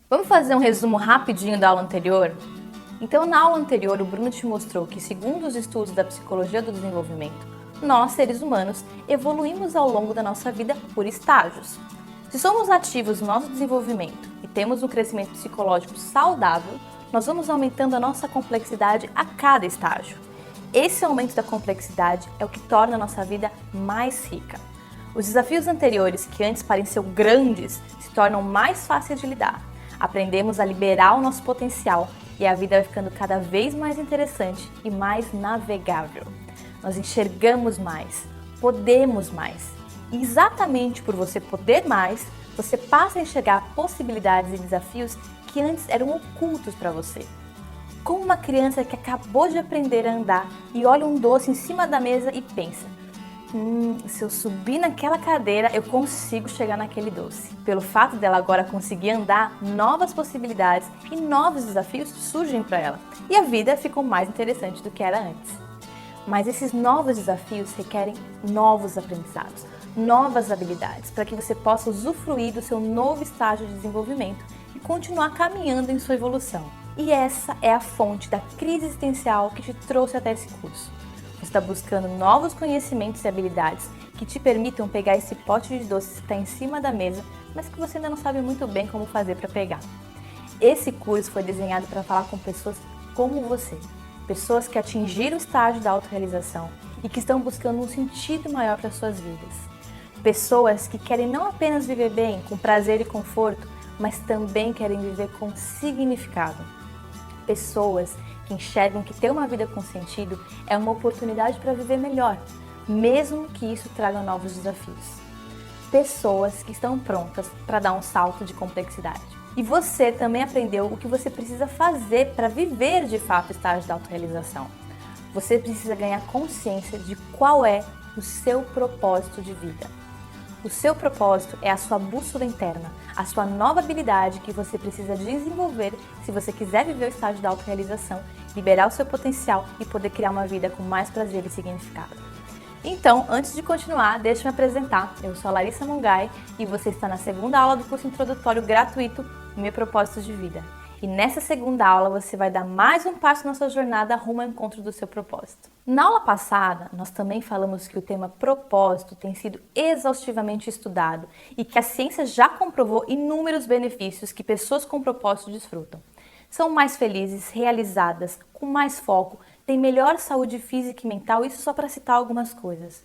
Vamos fazer um resumo rapidinho da aula anterior? Então, na aula anterior, o Bruno te mostrou que, segundo os estudos da psicologia do desenvolvimento, nós, seres humanos, evoluímos ao longo da nossa vida por estágios. Se somos ativos no nosso desenvolvimento e temos um crescimento psicológico saudável, nós vamos aumentando a nossa complexidade a cada estágio. Esse aumento da complexidade é o que torna a nossa vida mais rica. Os desafios anteriores, que antes pareciam grandes, se tornam mais fáceis de lidar. Aprendemos a liberar o nosso potencial e a vida vai ficando cada vez mais interessante e mais navegável. Nós enxergamos mais, podemos mais. E exatamente por você poder mais, você passa a enxergar possibilidades e desafios que antes eram ocultos para você. Como uma criança que acabou de aprender a andar e olha um doce em cima da mesa e pensa: se eu subir naquela cadeira, eu consigo chegar naquele doce. Pelo fato dela agora conseguir andar, novas possibilidades e novos desafios surgem para ela. E a vida ficou mais interessante do que era antes. Mas esses novos desafios requerem novos aprendizados, novas habilidades, para que você possa usufruir do seu novo estágio de desenvolvimento e continuar caminhando em sua evolução. E essa é a fonte da crise existencial que te trouxe até esse curso. Você está buscando novos conhecimentos e habilidades que te permitam pegar esse pote de doces que está em cima da mesa, mas que você ainda não sabe muito bem como fazer para pegar. Esse curso foi desenhado para falar com pessoas como você, pessoas que atingiram o estágio da autorrealização e que estão buscando um sentido maior para suas vidas. Pessoas que querem não apenas viver bem, com prazer e conforto, mas também querem viver com significado. Pessoas que enxergam que ter uma vida com sentido é uma oportunidade para viver melhor, mesmo que isso traga novos desafios. Pessoas que estão prontas para dar um salto de complexidade. E você também aprendeu o que você precisa fazer para viver de fato o estágio da autorrealização. Você precisa ganhar consciência de qual é o seu propósito de vida. O seu propósito é a sua bússola interna, a sua nova habilidade que você precisa desenvolver se você quiser viver o estágio da autorrealização, liberar o seu potencial e poder criar uma vida com mais prazer e significado. Então, antes de continuar, deixa eu me apresentar. Eu sou a Larissa Mongai e você está na segunda aula do curso introdutório gratuito Meu Propósito de Vida. E nessa segunda aula você vai dar mais um passo na sua jornada rumo ao encontro do seu propósito. Na aula passada, nós também falamos que o tema propósito tem sido exaustivamente estudado e que a ciência já comprovou inúmeros benefícios que pessoas com propósito desfrutam. São mais felizes, realizadas, com mais foco, têm melhor saúde física e mental, isso só para citar algumas coisas.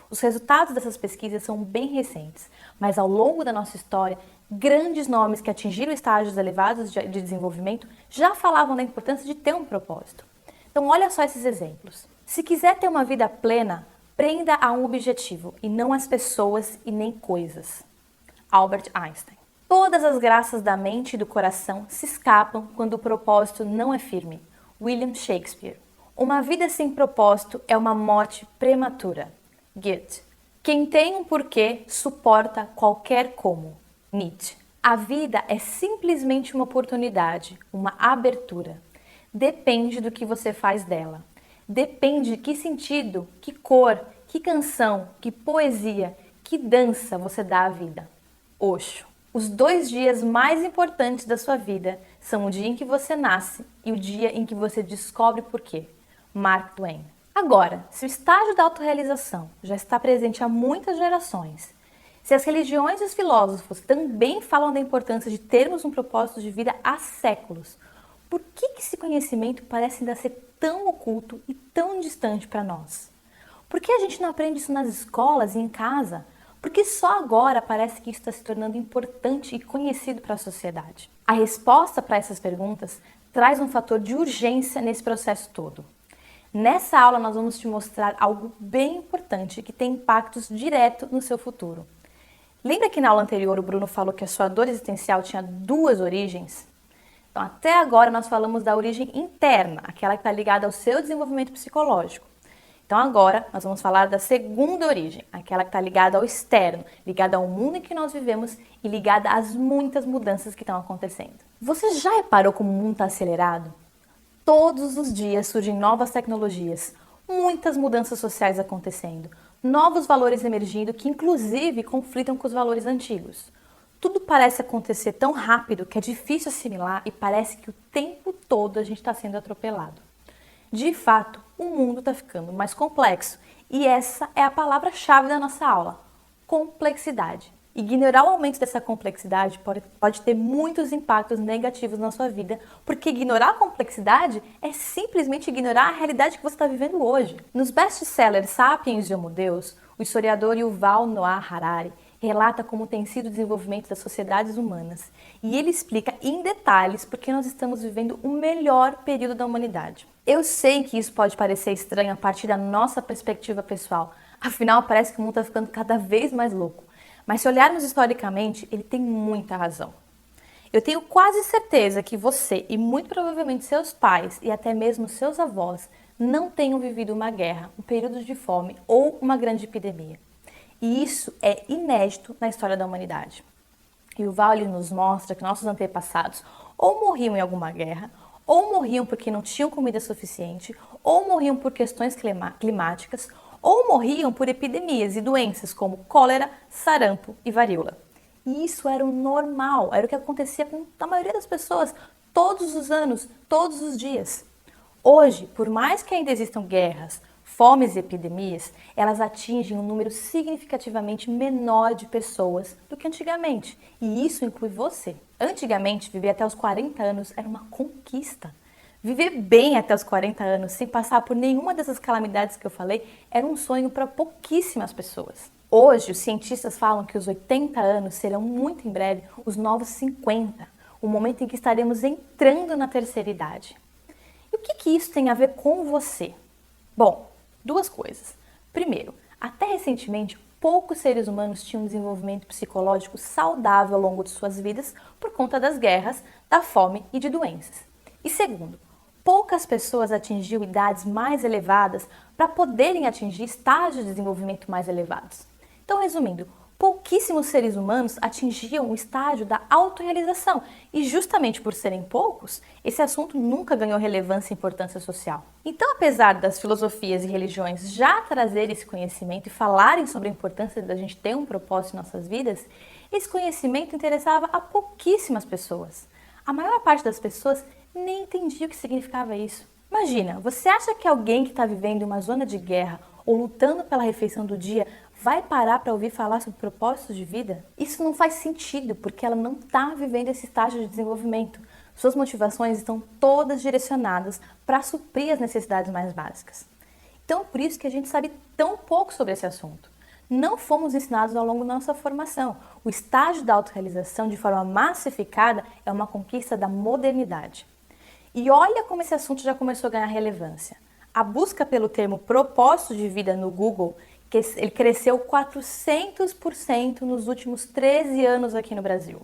Os resultados dessas pesquisas são bem recentes, mas ao longo da nossa história, grandes nomes que atingiram estágios elevados de desenvolvimento já falavam da importância de ter um propósito. Então olha só esses exemplos. Se quiser ter uma vida plena, prenda a um objetivo e não às pessoas e nem coisas. Albert Einstein. Todas as graças da mente e do coração se escapam quando o propósito não é firme. William Shakespeare. Uma vida sem propósito é uma morte prematura. Goethe. Quem tem um porquê suporta qualquer como. Nietzsche. A vida é simplesmente uma oportunidade, uma abertura. Depende do que você faz dela. Depende de que sentido, que cor, que canção, que poesia, que dança você dá à vida. Osho. Os 2 dias mais importantes da sua vida são o dia em que você nasce e o dia em que você descobre por quê. Mark Twain. Agora, se o estágio da autorrealização já está presente há muitas gerações, se as religiões e os filósofos também falam da importância de termos um propósito de vida há séculos, por que esse conhecimento parece ainda ser tão oculto e tão distante para nós? Por que a gente não aprende isso nas escolas e em casa? Por que só agora parece que isso está se tornando importante e conhecido para a sociedade? A resposta para essas perguntas traz um fator de urgência nesse processo todo. Nessa aula nós vamos te mostrar algo bem importante que tem impactos diretos no seu futuro. Lembra que na aula anterior o Bruno falou que a sua dor existencial tinha 2 origens? Então até agora nós falamos da origem interna, aquela que está ligada ao seu desenvolvimento psicológico. Então agora nós vamos falar da segunda origem, aquela que está ligada ao externo, ligada ao mundo em que nós vivemos e ligada às muitas mudanças que estão acontecendo. Você já reparou como o mundo está acelerado? Todos os dias surgem novas tecnologias, muitas mudanças sociais acontecendo, novos valores emergindo que inclusive conflitam com os valores antigos. Tudo parece acontecer tão rápido que é difícil assimilar e parece que o tempo todo a gente está sendo atropelado. De fato, o mundo está ficando mais complexo e essa é a palavra-chave da nossa aula: complexidade. Ignorar o aumento dessa complexidade pode ter muitos impactos negativos na sua vida, porque ignorar a complexidade é simplesmente ignorar a realidade que você está vivendo hoje. Nos best-sellers Sapiens e Homo Deus, o historiador Yuval Noah Harari relata como tem sido o desenvolvimento das sociedades humanas, e ele explica em detalhes porque nós estamos vivendo o melhor período da humanidade. Eu sei que isso pode parecer estranho a partir da nossa perspectiva pessoal, afinal parece que o mundo está ficando cada vez mais louco. Mas se olharmos historicamente, ele tem muita razão. Eu tenho quase certeza que você e muito provavelmente seus pais e até mesmo seus avós não tenham vivido uma guerra, um período de fome ou uma grande epidemia. E isso é inédito na história da humanidade. E o Vale nos mostra que nossos antepassados ou morriam em alguma guerra, ou morriam porque não tinham comida suficiente, ou morriam por questões climáticas, ou morriam por epidemias e doenças como cólera, sarampo e varíola. E isso era o normal, era o que acontecia com a maioria das pessoas todos os anos, todos os dias. Hoje, por mais que ainda existam guerras, fomes e epidemias, elas atingem um número significativamente menor de pessoas do que antigamente. E isso inclui você. Antigamente, viver até os 40 anos era uma conquista. Viver bem até os 40 anos, sem passar por nenhuma dessas calamidades que eu falei, era um sonho para pouquíssimas pessoas. Hoje, os cientistas falam que os 80 anos serão muito em breve os novos 50, o momento em que estaremos entrando na terceira idade. E o que isso tem a ver com você? Bom, duas coisas. Primeiro, até recentemente, poucos seres humanos tinham um desenvolvimento psicológico saudável ao longo de suas vidas por conta das guerras, da fome e de doenças. E segundo, poucas pessoas atingiam idades mais elevadas para poderem atingir estágios de desenvolvimento mais elevados. Então, resumindo, pouquíssimos seres humanos atingiam o estágio da autorrealização e justamente por serem poucos, esse assunto nunca ganhou relevância e importância social. Então, apesar das filosofias e religiões já trazerem esse conhecimento e falarem sobre a importância da gente ter um propósito em nossas vidas, esse conhecimento interessava a pouquíssimas pessoas. A maior parte das pessoas nem entendia o que significava isso. Imagina, você acha que alguém que está vivendo em uma zona de guerra ou lutando pela refeição do dia vai parar para ouvir falar sobre propósitos de vida? Isso não faz sentido, porque ela não está vivendo esse estágio de desenvolvimento. Suas motivações estão todas direcionadas para suprir as necessidades mais básicas. Então, por isso que a gente sabe tão pouco sobre esse assunto. Não fomos ensinados ao longo da nossa formação. O estágio da autorrealização, de forma massificada, é uma conquista da modernidade. E olha como esse assunto já começou a ganhar relevância. A busca pelo termo propósito de vida no Google, ele cresceu 400% nos últimos 13 anos aqui no Brasil.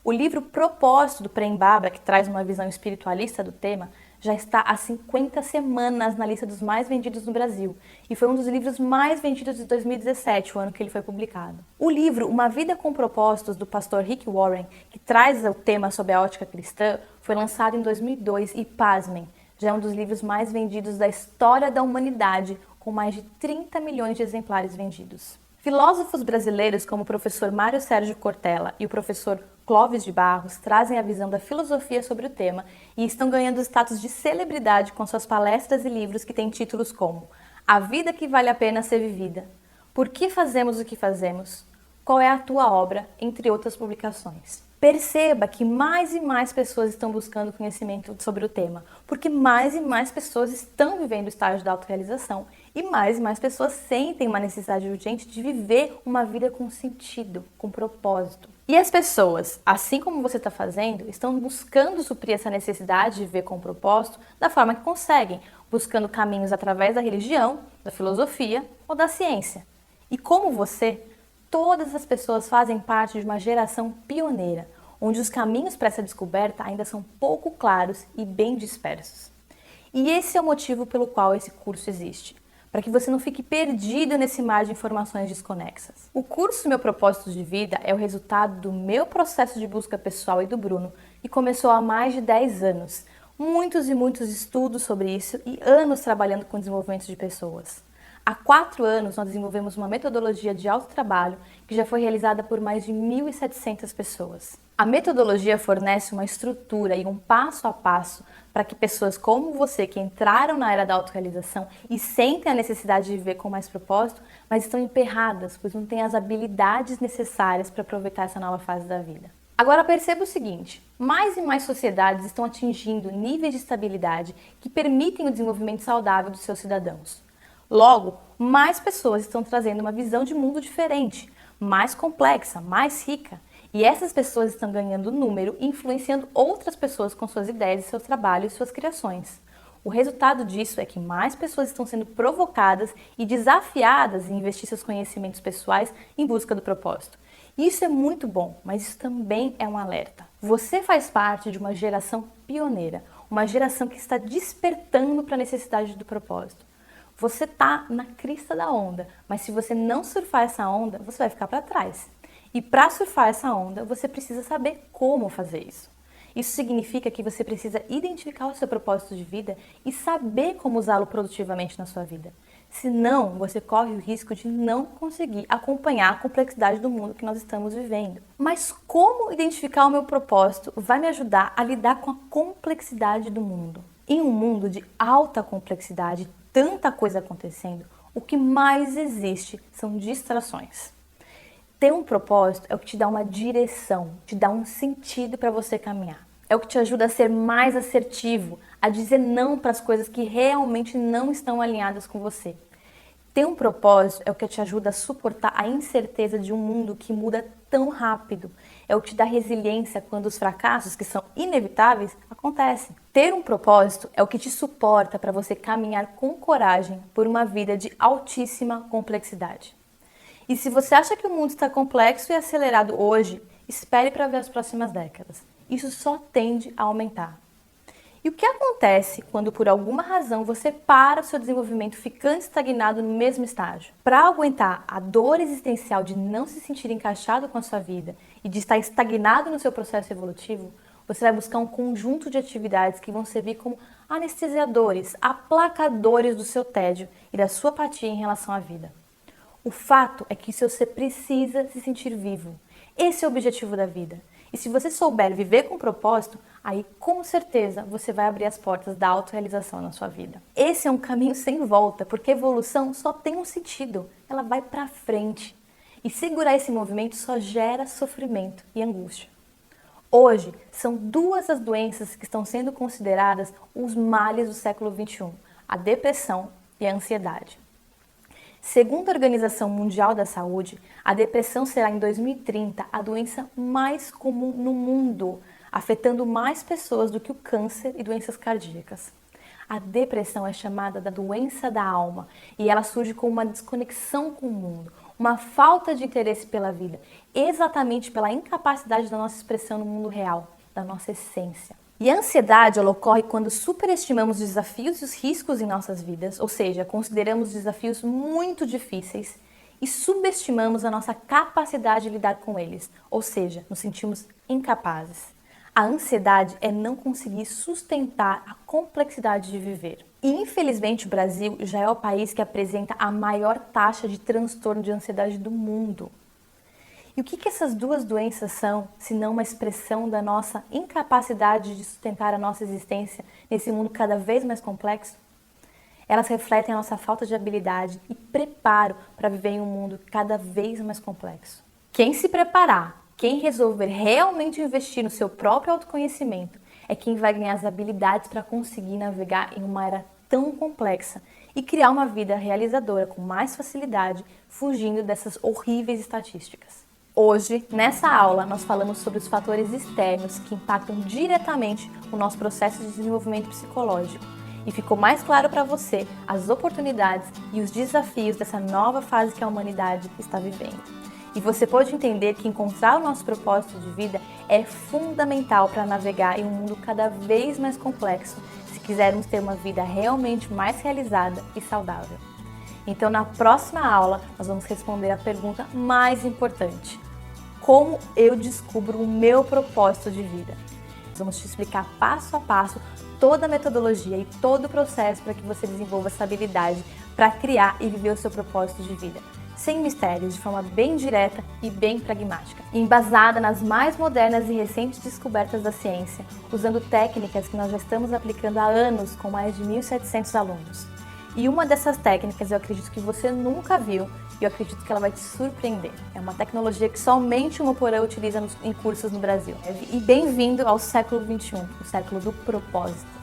O livro Propósito, do Prem Babra, que traz uma visão espiritualista do tema, já está há 50 semanas na lista dos mais vendidos no Brasil e foi um dos livros mais vendidos de 2017, o ano que ele foi publicado. O livro Uma Vida com Propósitos, do pastor Rick Warren, que traz o tema sob a ótica cristã, foi lançado em 2002 e, pasmem, já é um dos livros mais vendidos da história da humanidade, com mais de 30 milhões de exemplares vendidos. Filósofos brasileiros como o professor Mário Sérgio Cortella e o professor Clóvis de Barros trazem a visão da filosofia sobre o tema e estão ganhando status de celebridade com suas palestras e livros que têm títulos como A Vida que Vale a Pena Ser Vivida, Por que Fazemos o que Fazemos, Qual é a Tua Obra, entre outras publicações. Perceba que mais e mais pessoas estão buscando conhecimento sobre o tema, porque mais e mais pessoas estão vivendo o estágio da autorrealização e mais pessoas sentem uma necessidade urgente de viver uma vida com sentido, com propósito. E as pessoas, assim como você está fazendo, estão buscando suprir essa necessidade de viver com propósito da forma que conseguem, buscando caminhos através da religião, da filosofia ou da ciência. E como você, todas as pessoas fazem parte de uma geração pioneira, onde os caminhos para essa descoberta ainda são pouco claros e bem dispersos. E esse é o motivo pelo qual esse curso existe, para que você não fique perdido nesse mar de informações desconexas. O curso Meu Propósito de Vida é o resultado do meu processo de busca pessoal e do Bruno, e começou há mais de 10 anos. Muitos e muitos estudos sobre isso e anos trabalhando com desenvolvimento de pessoas. Há 4 anos, nós desenvolvemos uma metodologia de autotrabalho que já foi realizada por mais de 1.700 pessoas. A metodologia fornece uma estrutura e um passo a passo para que pessoas como você, que entraram na era da autorrealização e sentem a necessidade de viver com mais propósito, mas estão emperradas, pois não têm as habilidades necessárias para aproveitar essa nova fase da vida. Agora perceba o seguinte, mais e mais sociedades estão atingindo níveis de estabilidade que permitem o desenvolvimento saudável dos seus cidadãos. Logo, mais pessoas estão trazendo uma visão de mundo diferente, mais complexa, mais rica. E essas pessoas estão ganhando número e influenciando outras pessoas com suas ideias, seus trabalhos e suas criações. O resultado disso é que mais pessoas estão sendo provocadas e desafiadas em investir seus conhecimentos pessoais em busca do propósito. Isso é muito bom, mas isso também é um alerta. Você faz parte de uma geração pioneira, uma geração que está despertando para a necessidade do propósito. Você está na crista da onda, mas se você não surfar essa onda, você vai ficar para trás. E para surfar essa onda, você precisa saber como fazer isso. Isso significa que você precisa identificar o seu propósito de vida e saber como usá-lo produtivamente na sua vida. Senão, você corre o risco de não conseguir acompanhar a complexidade do mundo que nós estamos vivendo. Mas como identificar o meu propósito vai me ajudar a lidar com a complexidade do mundo? Em um mundo de alta complexidade, tanta coisa acontecendo, o que mais existe são distrações. Ter um propósito é o que te dá uma direção, te dá um sentido para você caminhar. É o que te ajuda a ser mais assertivo, a dizer não para as coisas que realmente não estão alinhadas com você. Ter um propósito é o que te ajuda a suportar a incerteza de um mundo que muda tão rápido. É o que te dá resiliência quando os fracassos, que são inevitáveis, acontecem. Ter um propósito é o que te suporta para você caminhar com coragem por uma vida de altíssima complexidade. E se você acha que o mundo está complexo e acelerado hoje, espere para ver as próximas décadas. Isso só tende a aumentar. E o que acontece quando por alguma razão você para o seu desenvolvimento ficando estagnado no mesmo estágio? Para aguentar a dor existencial de não se sentir encaixado com a sua vida e de estar estagnado no seu processo evolutivo, você vai buscar um conjunto de atividades que vão servir como anestesiadores, aplacadores do seu tédio e da sua apatia em relação à vida. O fato é que você precisa se sentir vivo. Esse é o objetivo da vida. E se você souber viver com propósito, aí com certeza você vai abrir as portas da autorrealização na sua vida. Esse é um caminho sem volta, porque a evolução só tem um sentido, ela vai para frente. E segurar esse movimento só gera sofrimento e angústia. Hoje, são 2 as doenças que estão sendo consideradas os males do século XXI, a depressão e a ansiedade. Segundo a Organização Mundial da Saúde, a depressão será em 2030 a doença mais comum no mundo, afetando mais pessoas do que o câncer e doenças cardíacas. A depressão é chamada da doença da alma e ela surge com uma desconexão com o mundo, uma falta de interesse pela vida, exatamente pela incapacidade da nossa expressão no mundo real, da nossa essência. E a ansiedade ela ocorre quando superestimamos os desafios e os riscos em nossas vidas, ou seja, consideramos desafios muito difíceis e subestimamos a nossa capacidade de lidar com eles, ou seja, nos sentimos incapazes. A ansiedade é não conseguir sustentar a complexidade de viver. E infelizmente o Brasil já é o país que apresenta a maior taxa de transtorno de ansiedade do mundo. E o que essas 2 doenças são, se não uma expressão da nossa incapacidade de sustentar a nossa existência nesse mundo cada vez mais complexo? Elas refletem a nossa falta de habilidade e preparo para viver em um mundo cada vez mais complexo. Quem se preparar, quem resolver realmente investir no seu próprio autoconhecimento, é quem vai ganhar as habilidades para conseguir navegar em uma era tão complexa e criar uma vida realizadora com mais facilidade, fugindo dessas horríveis estatísticas. Hoje, nessa aula, nós falamos sobre os fatores externos que impactam diretamente o nosso processo de desenvolvimento psicológico e ficou mais claro para você as oportunidades e os desafios dessa nova fase que a humanidade está vivendo. E você pode entender que encontrar o nosso propósito de vida é fundamental para navegar em um mundo cada vez mais complexo, se quisermos ter uma vida realmente mais realizada e saudável. Então, na próxima aula, nós vamos responder a pergunta mais importante: como eu descubro o meu propósito de vida? Nós vamos te explicar passo a passo toda a metodologia e todo o processo para que você desenvolva essa habilidade para criar e viver o seu propósito de vida, sem mistérios, de forma bem direta e bem pragmática, embasada nas mais modernas e recentes descobertas da ciência, usando técnicas que nós já estamos aplicando há anos com mais de 1.700 alunos. E uma dessas técnicas eu acredito que você nunca viu e eu acredito que ela vai te surpreender. É uma tecnologia que somente o Moporã utiliza em cursos no Brasil. E bem-vindo ao século XXI, o século do propósito.